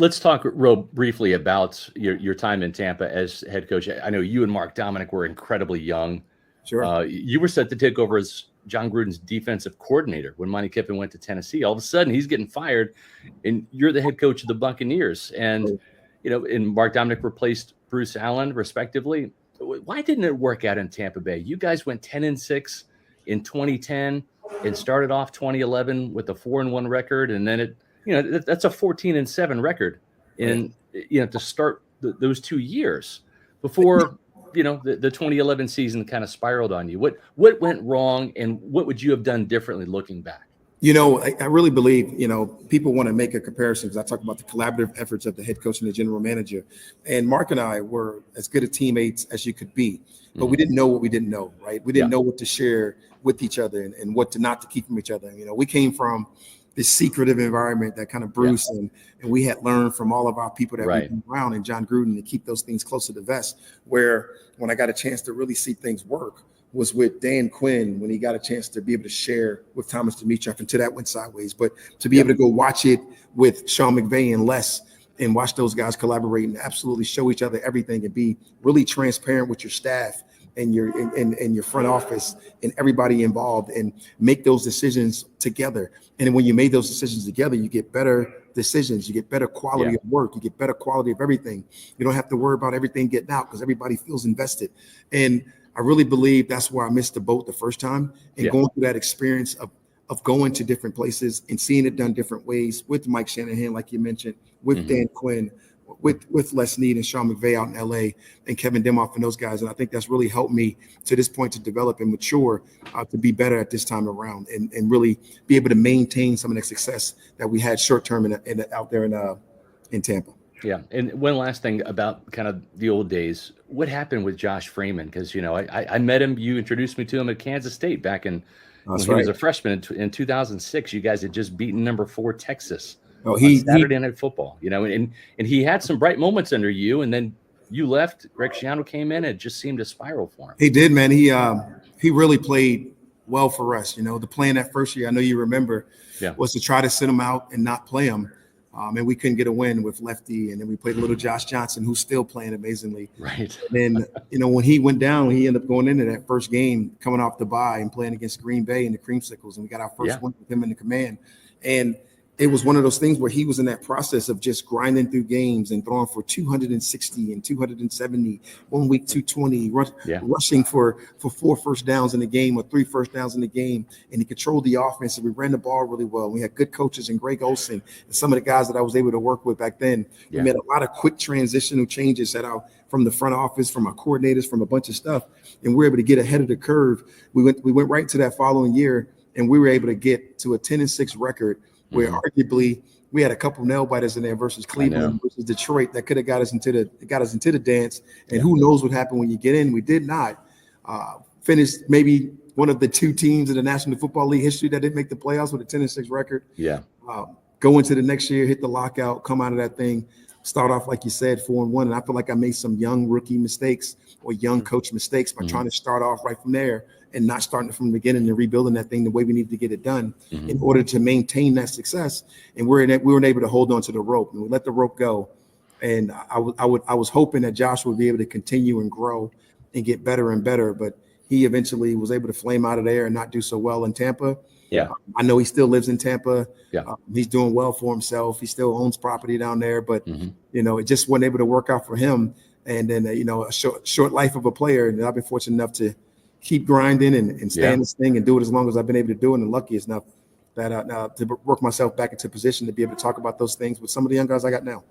Let's talk real briefly about your time in Tampa as head coach. I know you and Mark Dominic were incredibly young. Sure. You were set to take over as John Gruden's defensive coordinator when Monty Kiffin went to Tennessee. All of a sudden, he's getting fired, and you're the head coach of the Buccaneers. And and Mark Dominic replaced Bruce Allen, respectively. Why didn't it work out in Tampa Bay? You guys went 10-6 in 2010 and started off 2011 with a 4-1 record, and then that's a 14-7 record in to start those 2 years before the 2011 season kind of spiraled on you. What went wrong, and what would you have done differently looking back? I really believe, people want to make a comparison because I talk about the collaborative efforts of the head coach and the general manager. And Mark and I were as good of teammates as you could be, but we didn't know what we didn't know, right? We didn't know what to share with each other and what to not to keep from each other. We came from this secretive environment that kind of Bruce and we had learned from all of our people that we've been around and John Gruden to keep those things close to the vest, where when I got a chance to really see things work was with Dan Quinn when he got a chance to be able to share with Thomas Dimitroff, until that went sideways. But to be able to go watch it with Sean McVay and Les and watch those guys collaborate and absolutely show each other everything and be really transparent with your staff and your front office and everybody involved and make those decisions together. And when you made those decisions together, you get better decisions, you get better quality of work, you get better quality of everything. You don't have to worry about everything getting out because everybody feels invested. And I really believe that's where I missed the boat the first time, and going through that experience of going to different places and seeing it done different ways with Mike Shanahan, like you mentioned, with Dan Quinn, with Les Snead and Sean McVay out in LA and Kevin Demoff and those guys. And I think that's really helped me to this point to develop and mature to be better at this time around and really be able to maintain some of the success that we had short term out there in Tampa. Yeah. And one last thing about kind of the old days, what happened with Josh Freeman? Because, I met him, you introduced me to him at Kansas State back when he was a freshman in 2006. You guys had just beaten number 4 Texas on Saturday Night Football, and he had some bright moments under you, and then you left. Greg Schiano came in, and it just seemed to spiral for him. He did, man. He really played well for us. The plan that first year, I know you remember, was to try to sit him out and not play him. And we couldn't get a win with lefty. And then we played a little Josh Johnson, who's still playing amazingly. Right. And then, when he went down, he ended up going into that first game, coming off the bye and playing against Green Bay and the Creamsicles. And we got our first win with him in the command. And it was one of those things where he was in that process of just grinding through games and throwing for 260 and 270, 1 week 220, rushing for 4 first downs in the game or 3 first downs in the game. And he controlled the offense, and we ran the ball really well. We had good coaches and Greg Olsen and some of the guys that I was able to work with back then. We made a lot of quick transitional changes from the front office, from our coordinators, from a bunch of stuff. And we were able to get ahead of the curve. We went right to that following year, and we were able to get to a 10-6 record, where arguably we had a couple nail biters in there versus Cleveland, versus Detroit, that could have got us into the dance. And who knows what happened when you get in? We did not finish maybe one of the 2 teams in the National Football League history that didn't make the playoffs with a 10-6 record. Go into the next year, hit the lockout, come out of that thing, start off, like you said, 4-1. And I feel like I made some young rookie mistakes or young coach mistakes by trying to start off right from there and not starting from the beginning and rebuilding that thing the way we needed to get it done in order to maintain that success. And we weren't able to hold on to the rope, and we let the rope go. And I was hoping that Josh would be able to continue and grow and get better and better, but he eventually was able to flame out of there and not do so well in Tampa. I know he still lives in Tampa. He's doing well for himself. He still owns property down there, but it just wasn't able to work out for him. And then a short life of a player, and I've been fortunate enough to keep grinding and stay in this thing and do it as long as I've been able to do it, and lucky enough that to work myself back into position to be able to talk about those things with some of the young guys I got now.